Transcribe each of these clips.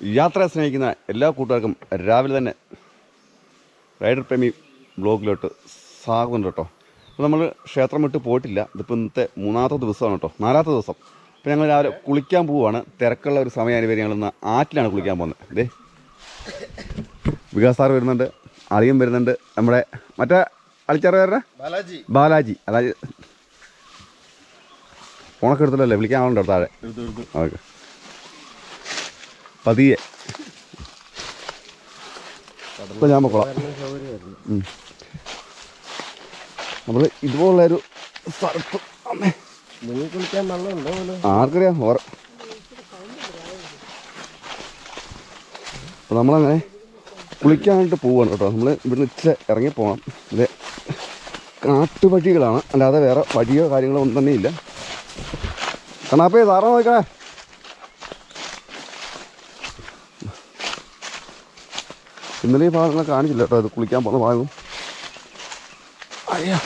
യാത്രയെ സ്നേഹിക്കുന്ന എല്ലാ കൂട്ടുകാർക്കും രാവിലെ തന്നെ റൈഡർ പ്രേമി ബ്ലോഗിലോട്ട് സ്വാഗതം കേട്ടോ. അപ്പോൾ നമ്മൾ ക്ഷേത്രം വിട്ട് പോയിട്ടില്ല. ഇതിപ്പോൾ ഇന്നത്തെ 3ാമത്തെ ദിവസമാണ് കേട്ടോ, 4ാമത്തെ ദിവസം. അപ്പോൾ ഞങ്ങൾ രാവിലെ കുളിക്കാൻ പോവുകയാണ്. തിരക്കുള്ള ഒരു സമയമാണ് വരെ ഞങ്ങളിന്ന് ആറ്റിലാണ് കുളിക്കാൻ പോകുന്നത്. ഇതേ വികാസ് സാർ വരുന്നുണ്ട്, അളിയും വരുന്നുണ്ട്, നമ്മുടെ മറ്റേ അളിച്ചറിയാരുടെ ബാലാജി അതായത് ഫോണൊക്കെ എടുത്തല്ലോ, വിളിക്കാൻ ആളുണ്ടോ താഴെ? ഓക്കെ, പതിയെ ഇപ്പോൾ ഞാൻ പൊക്കോളാം. നമ്മൾ ഇതുപോലുള്ളൊരു സ്ഥലത്ത് കുളിക്കാൻ വെള്ളമുണ്ടോ ആർക്കറിയാം. അപ്പോൾ നമ്മളങ്ങനെ കുളിക്കാനായിട്ട് പോവുകയാണ് കേട്ടോ. നമ്മൾ ഇവിടുന്ന് ഇച്ചിരി ഇറങ്ങി പോകണം. ഇത് കാട്ടുവഴികളാണ്, അല്ലാതെ വേറെ വഴിയോ കാര്യങ്ങളോ ഒന്നും തന്നെ ഇല്ല. കണ്ണാപ്പേ സാറോ നോക്കണേ. ഇന്നലെ ഈ ഭാഗങ്ങൾ കാണിച്ചില്ല കേട്ടോ, ഇത് കുളിക്കാൻ പോകുന്ന ഭാഗം. അയ്യോ,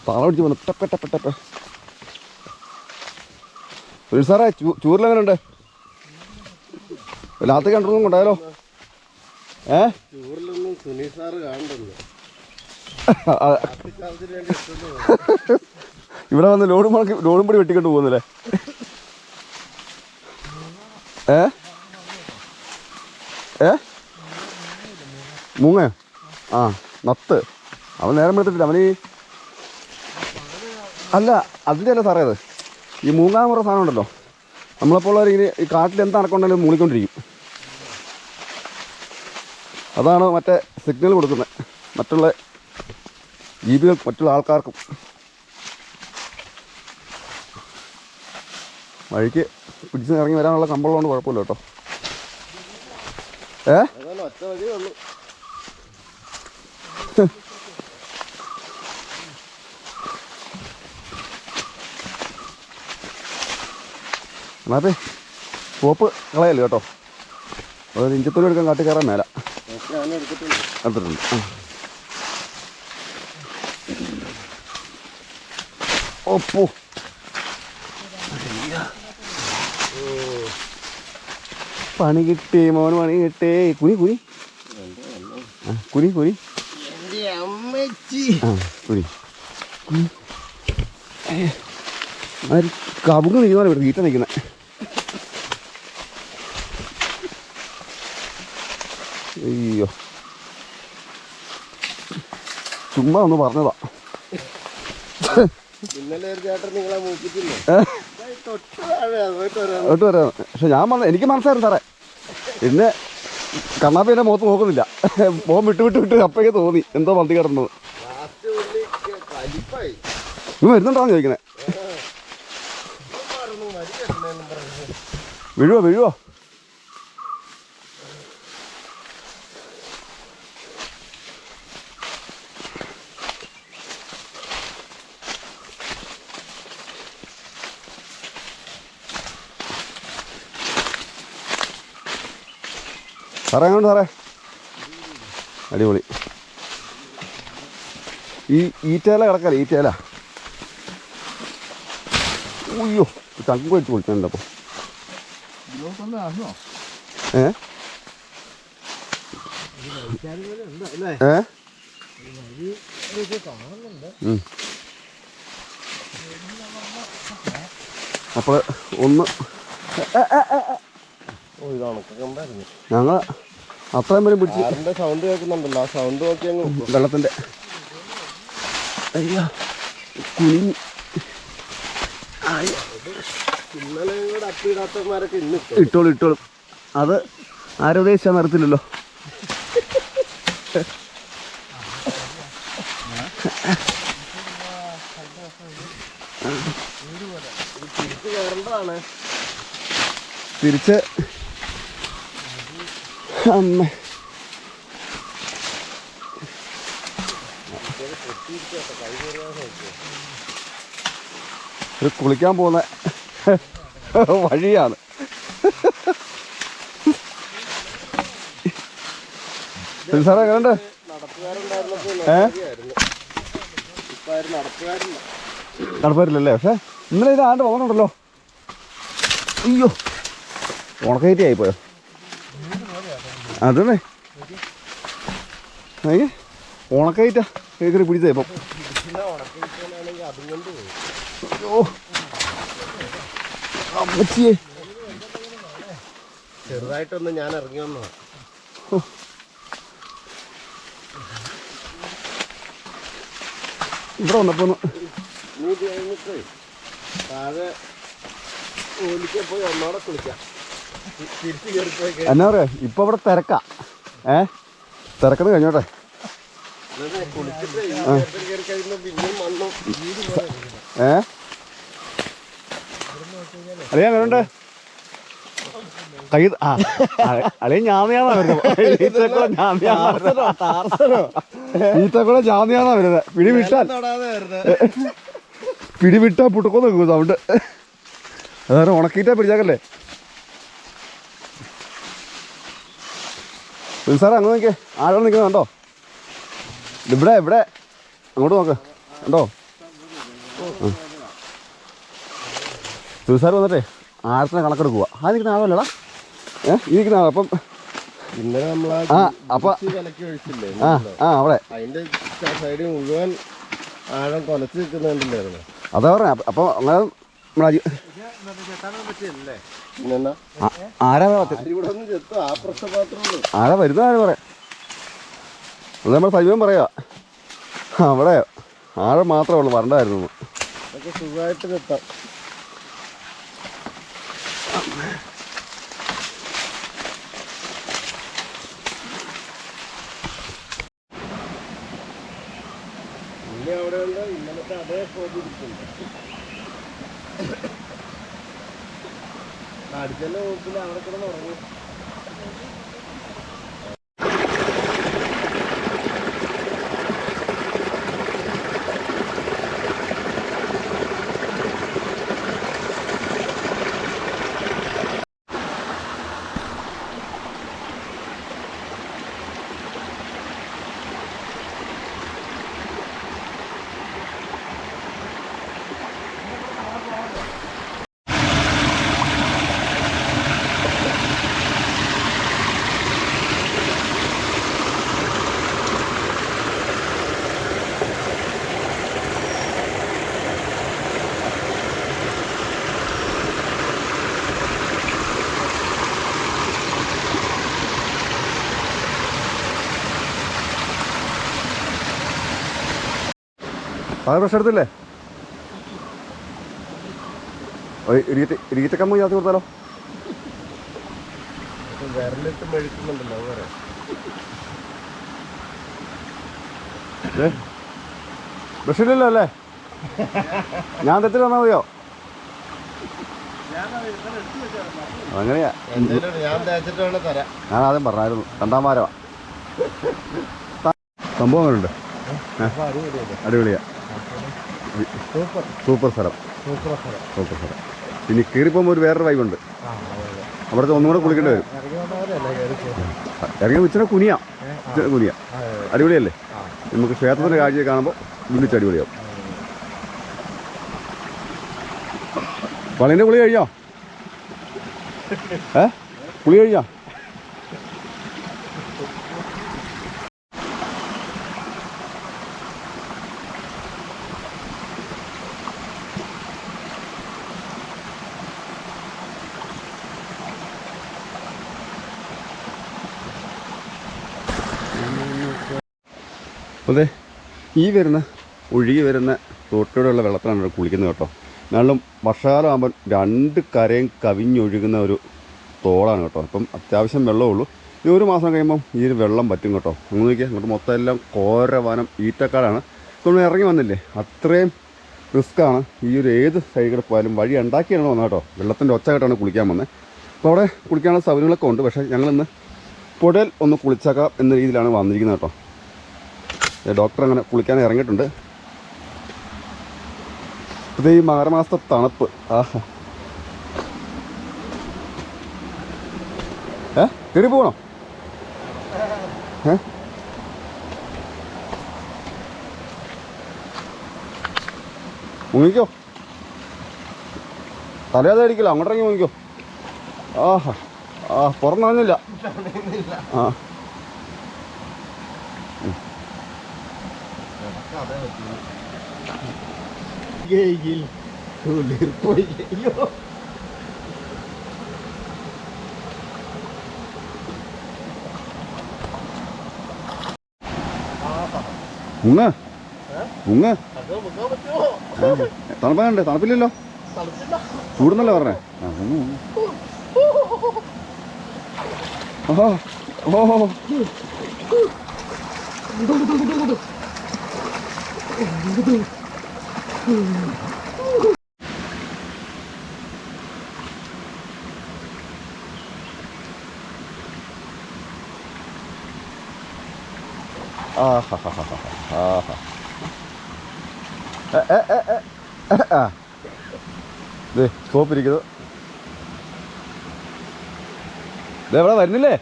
താള പിടിച്ച് പോന്നു. ടപ്പ ടപ്പ ടപ്പ. ഒരു സാറേ, ചൂരിലെങ്ങനെ ഉണ്ട്? രാത്രി കണ്ടൊന്നും കൊണ്ടായാലോ? ഇവിടെ വന്ന് ലോഡും പൊടി വെട്ടിക്കൊണ്ട് പോകുന്നില്ലേ? മൂങ്ങ ആ നത്ത് അവൻ നേരം എടുത്തിട്ടില്ല. അവന് അല്ല അതിൻ്റെ അല്ല സാറേ, അത് ഈ മൂങ്ങാന്ന് പറഞ്ഞ സാധനം ഉണ്ടല്ലോ, നമ്മളെപ്പോൾ ഇങ്ങനെ ഈ കാട്ടിൽ എന്ത് അനക്കൊണ്ടെങ്കിലും മൂളിക്കൊണ്ടിരിക്കും. അതാണ് മറ്റേ സിഗ്നൽ കൊടുക്കുന്നത് മറ്റുള്ള ജീവികൾ, മറ്റുള്ള ആൾക്കാർക്കും. വഴിക്ക് പിടിച്ച് ഇറങ്ങി വരാനുള്ള കമ്പളമുണ്ട്, കുഴപ്പമില്ല കേട്ടോ. എന്നാപ്പേ സോപ്പ് കളയല്ലേ കേട്ടോ, അതൊരു ഇഞ്ചത്തോലും എടുക്കാൻ കാട്ടി കയറാൻ മേല എടുത്തിട്ടുണ്ട്. ഓപ്പോ പണി കിട്ടേ മോന്, പണി കിട്ടേ. കുനി കുനി കുനി കുനി കുനി കുനി. കവുങ്ങ് നിൽക്കുന്ന ഇവിടെ ഈറ്റ നിൽക്കുന്നത്. അയ്യോ, ചുമ്മാ ഒന്ന് പറഞ്ഞതാ. വരാം. പക്ഷെ ഞാൻ എനിക്ക് മനസ്സിലായിരുന്നു സാറേ. പിന്നെ കണ്ണാപ്പി എൻ്റെ മുഖത്ത് നോക്കുന്നില്ല, മുഖം വിട്ട് അപ്പോഴേക്ക് തോന്നി എന്തോ മന്തി കിടന്നത്. നീ വരുന്നുണ്ടോന്ന് ചോദിക്കണേ. വീഴുവോ? സാറേ എങ്ങോട്ട് സാറേ? അടിപൊളി. ഈ ഈറ്റേല കിടക്കല്ലേ, ഈറ്റേല. അയ്യോ, ചങ്ക വെച്ച് വിളിച്ചിട്ടുണ്ട്. അപ്പോൾ അപ്പോൾ ഒന്ന് ഞങ്ങൾ അത്രയും പേരും പിടിച്ച് സൗണ്ട് കേൾക്കുന്നുണ്ടല്ലോ, ആ സൗണ്ട് നോക്കി വെള്ളത്തിൻ്റെ കുനി. ഇട്ടോളും അത് ആരും ഉദ്ദേശിച്ചാൽ നടത്തില്ലല്ലോ. തിരിച്ച് അമ്മ ഒരു കുളിക്കാൻ പോകുന്ന വഴിയാണ്. സാറേ എങ്ങനെയുണ്ട്? നടപ്പാരില്ലല്ലേ? പക്ഷെ ഇന്നലെ ഇത് ആണ്ട് പോകുന്നുണ്ടല്ലോ. അയ്യോ ഉണക്കയറ്റി ആയിപ്പോയോ? അതന്നെ ഉണക്കയറ്റാ കേക്കറി പിടിച്ചേ ഇപ്പം. അയ്യോ അമ്മച്ചിയെ ചെറുതായിട്ടൊന്ന് ഞാൻ ഇറങ്ങി വന്നോ. ഇവിടെ വന്നപ്പോ നീ കഴിഞ്ഞിട്ട് താഴെ ഓലിക്കെ പോയി ഒന്നോടെ കുളിക്കാം. തിരിച്ചു കയറിപ്പോയി എന്നാ പറയാ ഇപ്പൊ ഇവിടെ തിരക്കാ. തിരക്കെന്ന് കഴിഞ്ഞോട്ടെ. കുളിച്ചിട്ട് കയറി കഴിയുമ്പോ പിന്നെയും മണ്ണും അളിയാ എങ്ങനെയുണ്ട്? കൈ അളിയ ഞാന്നയാന്നാ വരുന്നത്. ഈത്തക്കൂടെ ഞാന്നയാന്നാ വരുന്നത്. പിടിവിട്ടാ പുട്ടുക്കോ നിൽക്കും സൗണ്ട്. അതാണ് ഉണക്കിയിട്ടാ പിടിച്ചാക്കല്ലേ. സാറേ അങ്ങ് നോക്കിയേ, ആഴം നിൽക്കുന്നത് കണ്ടോ? ഇവിടെ ഇവിടെ അങ്ങോട്ട് നോക്ക് കണ്ടോ? സാറ് വന്നിട്ടേ ആഴത്തിന് കണക്കെടുക്കുക. ആ നിൽക്കുന്ന ആഴമല്ലടാ, ഈ നിൽക്കുന്ന ആഴം. അപ്പം ഇന്നലെ നമ്മൾ അപ്പം വിലക്കി ഒഴിച്ചില്ലേ അവിടെ അതിന്റെ സൈഡിൽ മുഴുവൻ ആഴം കൊലച്ച് നിൽക്കുന്നുണ്ടായിരുന്നു. അതാ പറഞ്ഞ. അപ്പോൾ അങ്ങനെ ആരാ വരുന്ന ആര് പറയാം. അത് നമ്മുടെ സജീവൻ പറയാ അവിടെ ആഴം മാത്രമേ ഉള്ളൂ, വരണ്ടായിരുന്നു. അതൊക്കെ സുഖമായിട്ട് നിർത്താം. ഇനി അവിടെ ഉണ്ട് ഇന്നലത്തെ അതേ ഫോട്ടോ ഇരിക്കുന്നുണ്ട്. അടിച്ചെല്ലാം നോക്കില്ല, അവിടെ കിടന്ന് ഉറങ്ങി. അത് പ്രശ്നം എടുത്തില്ലേ? ഇരിക്കക്കമ്മ ചാത്തി കൊടുത്താലോ? വിരലിട്ട് മെഴുക്കുന്നുണ്ടല്ലോ വേറെ. ബ്രഷില്ലല്ലോ അല്ലേ? ഞാൻ തെറ്റിൽ വന്നാൽ മതിയോ? അങ്ങനെയാ ഞാൻ തേച്ചിട്ട് വേണം തരാം. ഞാൻ ആദ്യം പറഞ്ഞായിരുന്നു. രണ്ടാം വാരമാ സംഭവം. അങ്ങനെയുണ്ട്, അടിപൊളിയാ, സൂപ്പർ സ്ഥലം. പിന്നെ കയറിപ്പോകുമ്പോൾ ഒരു വേറൊരു വൈബുണ്ട്. അവിടുത്തെ ഒന്നും കൂടെ കുളിക്കേണ്ടി വരും. ഇറങ്ങി ഇച്ചിരി കുനിയാ അടിപൊളിയല്ലേ? നമുക്ക് ക്ഷേത്രത്തിൻ്റെ കാഴ്ച കാണുമ്പോൾ വിളിച്ച് അടിപൊളിയാവും. വളീൻ്റെ കുളി കഴിഞ്ഞോ? കുളി കഴിഞ്ഞോ? അതെ, ഈ ഒഴുകി വരുന്ന തോട്ടിലൂടെയുള്ള വെള്ളത്തിലാണ് കുളിക്കുന്നത് കേട്ടോ. എന്നാലും വർഷകാലം ആകുമ്പോൾ രണ്ട് കരയും കവിഞ്ഞൊഴുകുന്ന ഒരു തോടാണ് കേട്ടോ. അപ്പം അത്യാവശ്യം വെള്ളമുള്ളൂ. ഈ ഒരു മാസം കഴിയുമ്പം ഈ ഒരു വെള്ളം പറ്റും കേട്ടോ. അങ്ങ് നോക്കിയാൽ അങ്ങോട്ട് മൊത്തം എല്ലാം കോരവനം ഈറ്റക്കാടാണ്. നമ്മൾ ഇറങ്ങി വന്നില്ലേ, അത്രയും റിസ്ക്കാണ്. ഈ ഒരു ഏത് സൈഡിൽ പോയാലും വഴി ഉണ്ടാക്കിയാണ് വന്നത് കേട്ടോ. വെള്ളത്തിൻ്റെ ഒച്ച കേട്ടാണ് കുളിക്കാൻ വന്നത്. അപ്പോൾ അവിടെ കുളിക്കാനുള്ള സൗകര്യങ്ങളൊക്കെ ഉണ്ട്. പക്ഷേ ഞങ്ങളിന്ന് പുഴയിൽ ഒന്ന് കുളിച്ചേക്കാം എന്ന രീതിയിലാണ് വന്നിരിക്കുന്നത് കേട്ടോ. ഡോക്ടർ അങ്ങനെ കുളിക്കാൻ ഇറങ്ങിയിട്ടുണ്ട്. ഇത് ഈ മകരമാസത്തെ തണുപ്പ്. ആഹാ, കയറി പോകണോ? മുങ്ങിക്കോ, തലയാതെ അടിക്കില്ല, അങ്ങോട്ടിറങ്ങി മുങ്ങിക്കോ. ആഹാ ആ പുറന്നറിഞ്ഞില്ല. ആ മുങ്ങ മുങ്ങ. തണുപ്പാകണ്ടേ? തണുപ്പില്ലല്ലോ, ചൂടുന്നല്ലേ പറഞ്ഞേ. ആ മുങ്ങ. ഓഹോ ഓഹോ സ്റ്റോപ്പിരിക്കുന്നത് ഇതെവിടെ വരുന്നില്ലേ?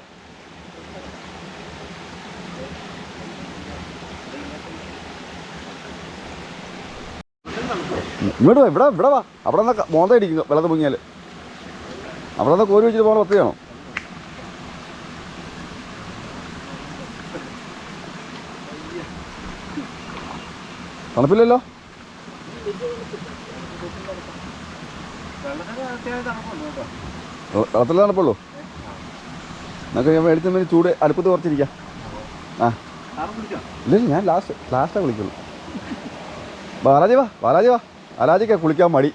ഇങ്ങോട്ട് വാ, ഇവിടെ വാ. അവിടെ നിന്ന് മോന്ത ഇടിക്കുന്നു വെള്ളത്തിൽ മുങ്ങിയാൽ. അവിടെ നിന്ന് കോരി വെച്ചിട്ട് പോകണ ഒത്തിരിയാണോ? തണുപ്പില്ലല്ലോ. വെള്ളത്തിൽ തണുപ്പുള്ളൂ. എന്നൊക്കെ ഞാൻ മേടിച്ച ചൂട് അടുപ്പത്ത് കുറച്ചിരിക്കാം. ആ ഇല്ല, ഞാൻ ലാസ്റ്റാണ് കുളിക്കുള്ളൂ. ബാലാജി വാ, ബാലാജി വാ. ബാലാജിക്കാ കുളിക്കാൻ മടി.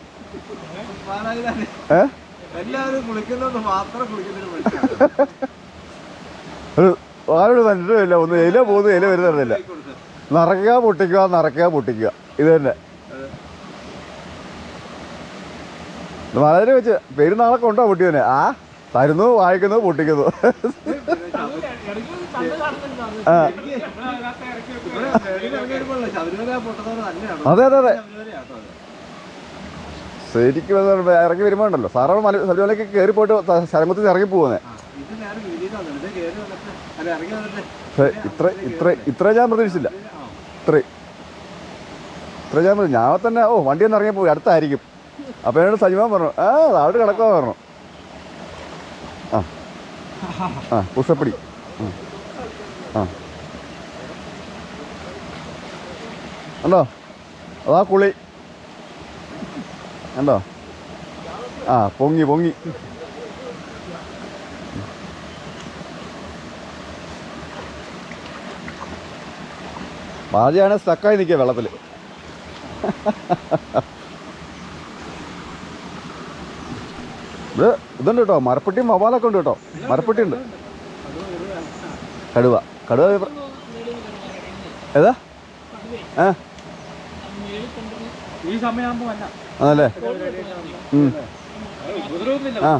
ആരോട് മനസ്സിലില്ല, ഒന്ന് ഇല പോകുന്നു, ഇല വരുന്നില്ല. നിറയ്ക്കുക പൊട്ടിക്കുക, നിറയ്ക്കുക പൊട്ടിക്കുക, ഇത് തന്നെ. വളരെ വെച്ച് പെരുന്നാളൊക്കെ ഉണ്ടോ പൊട്ടിയവനെ? ആ തരുന്നു, വായിക്കുന്നു, പൊട്ടിക്കുന്നു. അതെ അതെ അതെ, ശരിക്കും ഇറങ്ങി വരുമ്പോ ഉണ്ടല്ലോ സാറാണ് ശബരിമലയ്ക്ക് കയറി പോയിട്ട് ശരമത്തിൽ ഇറങ്ങി പോകുന്നേ. ഇത്ര ഞാൻ പ്രതീക്ഷിച്ചില്ല. ഇത്ര ഞാൻ തന്നെ വണ്ടി ഒന്ന് ഇറങ്ങി പോയി, അടുത്തായിരിക്കും. അപ്പൊ എന്നോട് സജിമാൻ പറഞ്ഞു, അവിടെ കിടക്കുക പറഞ്ഞു. ആ പുഷപ്പടി. ആ ഉണ്ടോ? അതാ കുളി ഉണ്ടോ? ആ പൊങ്ങി പൊങ്ങി. ബാജയാണ് സ്റ്റക്കായി നിൽക്കുക വെള്ളത്തിൽ. ഇത് ഇതുണ്ട് കേട്ടോ, മരപ്പെട്ടിയും മൊബൈലൊക്കെ ഉണ്ട് കേട്ടോ. മരപ്പെട്ടി ഉണ്ട്. കടുവ ഏതാ? ഈ സമയമാകുമ്പോ അതല്ലേ? ആ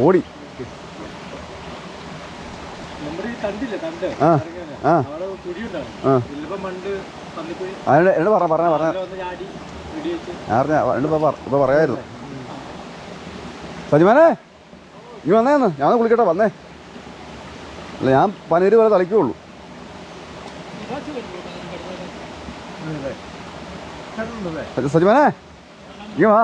ഓടി. എന്നോട് ഇപ്പൊ പറയായിരുന്നു. സജിമാനെ നീ വന്നേന്ന്, ഞാൻ കുളിക്കട്ടെ വന്നേ. അല്ല ഞാൻ പനീര് പോലെ തളിക്കുള്ളൂ. സജിമാനെ നീ വാ.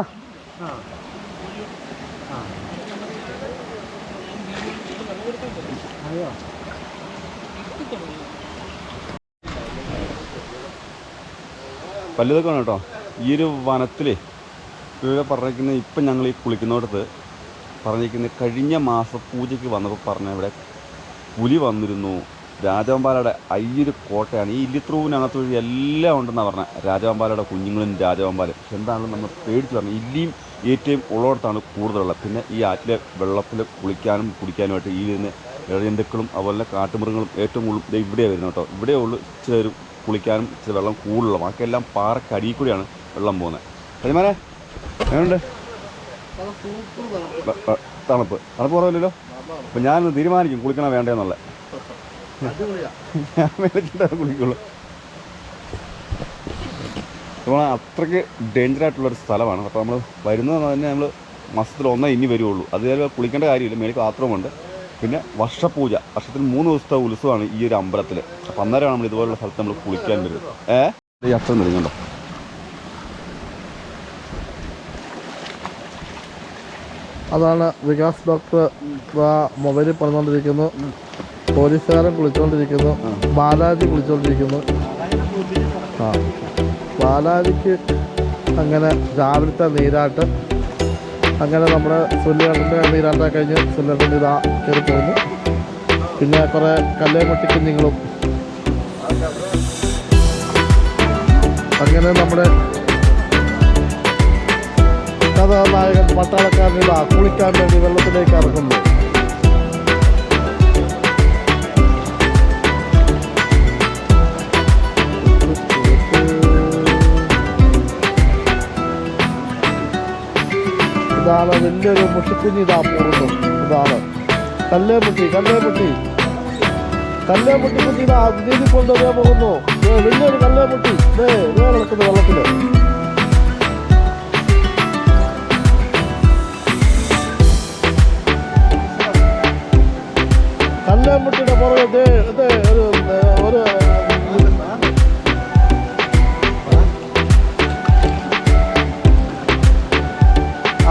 പല്ലിതൊക്കെ വേണം കേട്ടോ. ഈ ഒരു വനത്തിലേ ഇവിടെ പറഞ്ഞിരിക്കുന്നത്, ഇപ്പം ഞങ്ങൾ ഈ കുളിക്കുന്നിടത്ത് പറഞ്ഞിരിക്കുന്നത്, കഴിഞ്ഞ മാസം പൂജയ്ക്ക് വന്നപ്പോൾ പറഞ്ഞ ഇവിടെ പുലി വന്നിരുന്നു. രാജവമ്പാലയുടെ അയ്യൊരു കോട്ടയാണ്. ഈ ഇല്ലിത്രൂവിനകത്ത് വഴി എല്ലാം ഉണ്ടെന്നാണ് പറഞ്ഞത്. രാജവമ്പാലയുടെ കുഞ്ഞുങ്ങളും രാജവമ്പാലും. പക്ഷെ എന്താണെങ്കിലും നമ്മൾ പേടിച്ച് പറഞ്ഞു, ഇല്ലിയും ഏറ്റവും ഉള്ളിടത്താണ് കൂടുതലുള്ളത്. പിന്നെ ഈ ആറ്റിലെ വെള്ളത്തിൽ കുളിക്കാനും കുടിക്കാനുമായിട്ട് ഈ വരുന്ന ഇഴജന്തുക്കളും അതുപോലെ കാട്ടുമൃഗങ്ങളും ഏറ്റവും കൂടുതൽ ഇവിടെയാണ് വരുന്നത് കേട്ടോ. ഇവിടെ ഉള്ളു ഇച്ചിരി കുളിക്കാനും ഇച്ചിരി വെള്ളം കൂടുതലുള്ള. ബാക്കിയെല്ലാം പാറക്കടിയിൽ കൂടിയാണ് വെള്ളം പോകുന്നത്. സജിമാനെ എങ്ങനെയുണ്ട്? തണുപ്പ് കുറവില്ലല്ലോ. അപ്പം ഞാനൊന്ന് തീരുമാനിക്കും കുളിക്കണോ വേണ്ടതെന്നുള്ളത്. ഞാൻ മേടിച്ചിട്ടാണ് കുളിക്കുള്ളൂ. നമ്മൾ അത്രയ്ക്ക് ഡേഞ്ചറായിട്ടുള്ളൊരു സ്ഥലമാണ്. അപ്പോൾ നമ്മൾ വരുന്നത് തന്നെ നമ്മൾ മാസത്തിൽ ഒന്നേ ഇനി വരുള്ളൂ. അതുപോലെ കുളിക്കേണ്ട കാര്യമില്ല. മേലേക്ക് ബാത്റൂമുണ്ട്. പിന്നെ വർഷപൂജ, വർഷത്തിൽ 3 ദിവസത്തെ ഉത്സവമാണ് ഈ ഒരു അമ്പലത്തിൽ. അപ്പം അന്നേരമാണ് നമ്മൾ ഇതുപോലുള്ള സ്ഥലത്ത് നമ്മൾ കുളിക്കാൻ വരുന്നത്. ഈ അച്ഛൻ വരുന്നുണ്ടോ? അതാണ് വികാസ് ഡോക്ടർ മൊബൈലിൽ പറഞ്ഞുകൊണ്ടിരിക്കുന്നു. പോലീസുകാരൻ കുളിച്ചുകൊണ്ടിരിക്കുന്നു. ബാലാജി കുളിച്ചുകൊണ്ടിരിക്കുന്നു. ആ ബാലാജിക്ക് അങ്ങനെ രാവിലത്തെ നീരാട്ട്, അങ്ങനെ നമ്മുടെ സുല്ലേട്ടൻ്റെ നീരാട്ടം കഴിഞ്ഞ് സുല്ലേട്ടൻ ഇതാ കയറി പോകുന്നു. പിന്നെ കുറേ കല്ലേമട്ടി കുഞ്ഞുങ്ങളും അങ്ങനെ നമ്മുടെ കഥാനായകൻ പട്ടാളക്കാരനിതാ കുളിക്കാൻ വേണ്ടി വെള്ളത്തിലേക്ക് ഇറങ്ങുന്നു. ഇതാണ് വലിയൊരു മുഷിക്കുഞ്ഞ് ഇതാ പോകുന്നു. ഇതാണ് കല്ലേമുട്ടി കുഞ്ഞ് ഇതാ നീതി കൊണ്ടുവരാൻ പോകുന്നു. വലിയൊരു കല്ലേമുട്ടി കിടക്കുന്നു വെള്ളത്തില്. കല്ലേമുട്ടിയുടെ പുറകെ ഒരു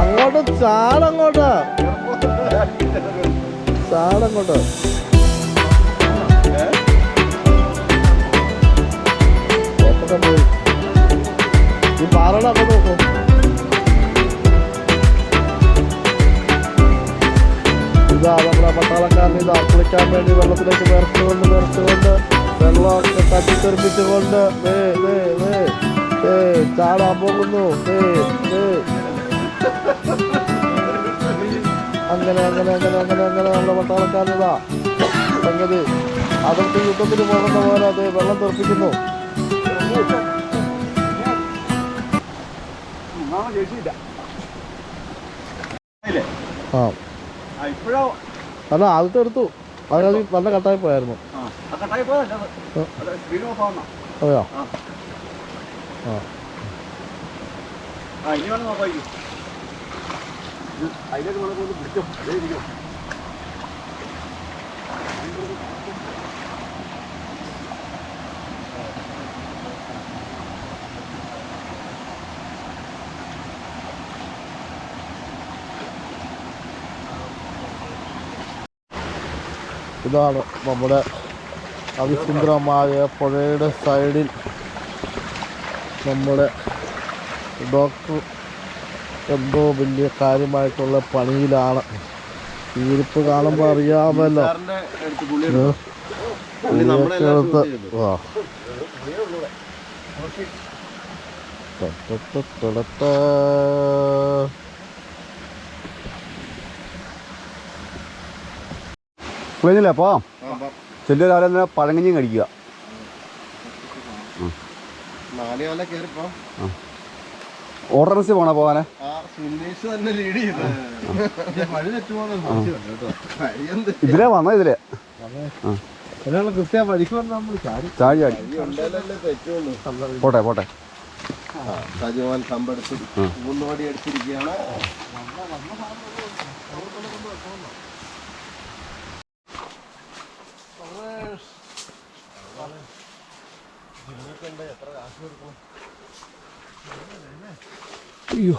അങ്ങോട്ട് ചാടങ്ങോട്ട് പോയി ഈ പാറയുടെ അങ്ങോട്ട് നോക്കും. ഇതാ നമ്മുടെ പട്ടാളക്കാരൻ ഇതാ കുളിക്കാൻ വേണ്ടി വെള്ളത്തിലേക്ക് വിറച്ചുകൊണ്ട് വെള്ളമൊക്കെ തട്ടിത്തെറിപ്പിച്ചുകൊണ്ട് ചാടാൻ പോകുന്നു. അങ്ങനെ നമ്മുടെ പട്ടാളക്കാരൻ ഇതാ സംഗതി അതിർത്തി യുദ്ധത്തിന് പോകുന്ന പോലെ അത് വെള്ളം തെറിപ്പിക്കുന്നു. ആ അല്ല ആദ്യത്തെ എടുത്തു, അത് നല്ല കട്ടായി പോയായിരുന്നു. അതെയോ? ഇതാണ് നമ്മുടെ അതിസുന്ദരമായ പുഴയുടെ സൈഡിൽ നമ്മുടെ ഡോക്ടർ എന്തോ വലിയ കാര്യമായിട്ടുള്ള പണിയിലാണ്. ഈ ഇരിപ്പ് കാണുമ്പോൾ അറിയാമല്ലോ. കഴിഞ്ഞില്ലേ? അപ്പോൾ ചെല്ലു രാവിലെ തന്നെ പഴങ്കഞ്ഞിയും കഴിക്കുക. ഓർഡറൻസ് പോണോ പോവാനെ? ഇതിലേ വന്നോ? ഇതിലേ കൃത്യം പഠിക്കുമ്പോൾ നമ്മൾ ചാടി പോട്ടെ സജീവൻ കമ്പെടുത്ത് ഊന്നോടി അടിച്ചിരിക്കുകയാണ്. അയ്യോ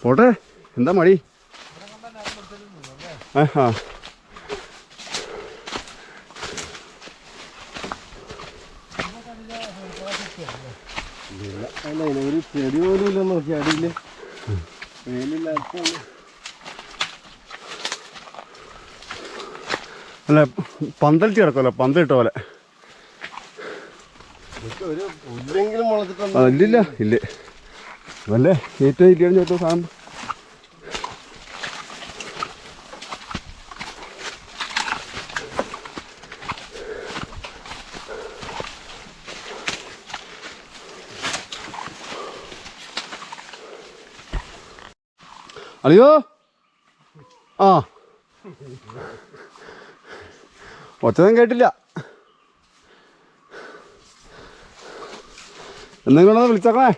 പോട്ടെ, എന്താ മടി? ആ അല്ല ഒരു ചെടി പോലും ഇല്ല. നോക്കി അടിയില് വെയിലില്ല. അല്ല പന്തലിച്ച് കിടക്കുമല്ലോ, പന്തലിട്ട പോലെ. ഒരു പുല്ലെങ്കിലും മുളച്ചിട്ടുണ്ടോ? ഇല്ല വല്ലേ ഏറ്റവും ഇല്ലാന്ന് ചോദിച്ച സാധനം. അളിയോ ആ ഒച്ചതും കേട്ടില്ല. എന്തെങ്കിലും വിളിച്ചേക്കണേ.